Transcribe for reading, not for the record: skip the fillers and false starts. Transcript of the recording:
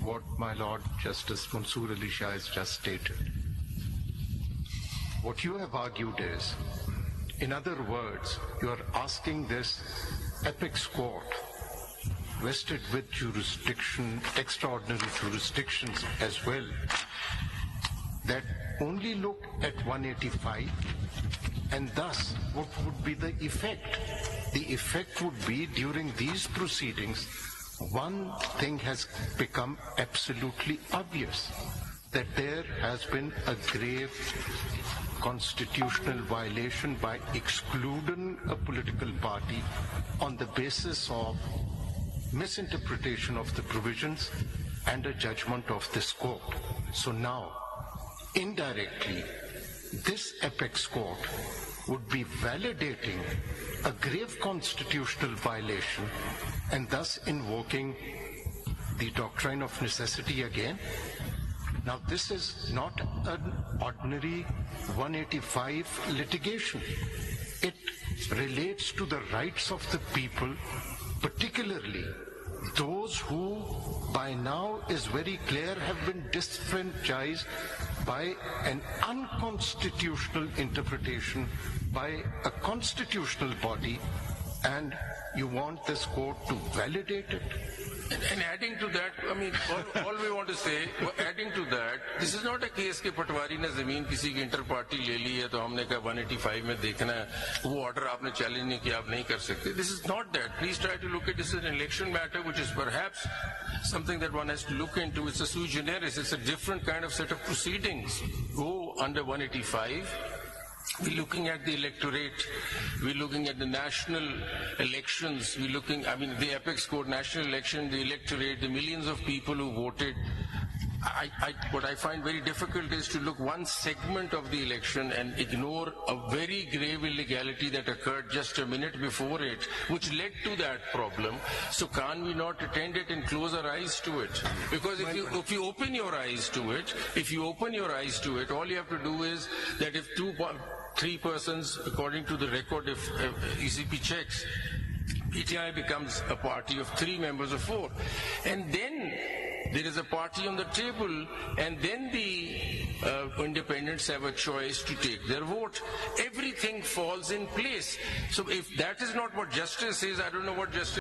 what my Lord Justice Mansoor Ali Shah has just stated. What you have argued is, in other words, you are asking this apex court, vested with jurisdiction, extraordinary jurisdictions as well, that only look at 185, and thus what would be the effect? The effect would be during these proceedings, one thing has become absolutely obvious, that there has been a grave constitutional violation by excluding a political party on the basis of misinterpretation of the provisions and a judgment of this court. So now, indirectly, this apex court would be validating a grave constitutional violation and thus invoking the doctrine of necessity again. Now, this is not an ordinary 185 litigation. It relates to the rights of the people, particularly those who by now is very clear have been disenfranchised by an unconstitutional interpretation by a constitutional body, and you want this court to validate it. And adding to that, I mean, all we want to say, adding to that, this is not a case कि पटवारी ने जमीन किसी की inter party ले ली है तो हमने कहा 185 में देखना है, वो ऑर्डर आपने चैलेंज नहीं किया, आप नहीं कर सकते. This is not that. Please try to look at this as an election matter, which is perhaps something that one has to look into. It's a sui generis. It's a different kind of set of proceedings. Go under 185. We're looking at the electorate, we're looking at the national elections, we're looking, I mean, the apex court, national election, the electorate, the millions of people who voted. What I find very difficult is to look one segment of the election and ignore a very grave illegality that occurred just a minute before it, which led to that problem. So can't we not attend it and close our eyes to it? Because if you open your eyes to it, all you have to do is that if three persons, according to the record, if ECP checks, PTI becomes a party of 3 members of 4. And then there is a party on the table, and then the independents have a choice to take their vote. Everything falls in place. So if that is not what justice is, I don't know what justice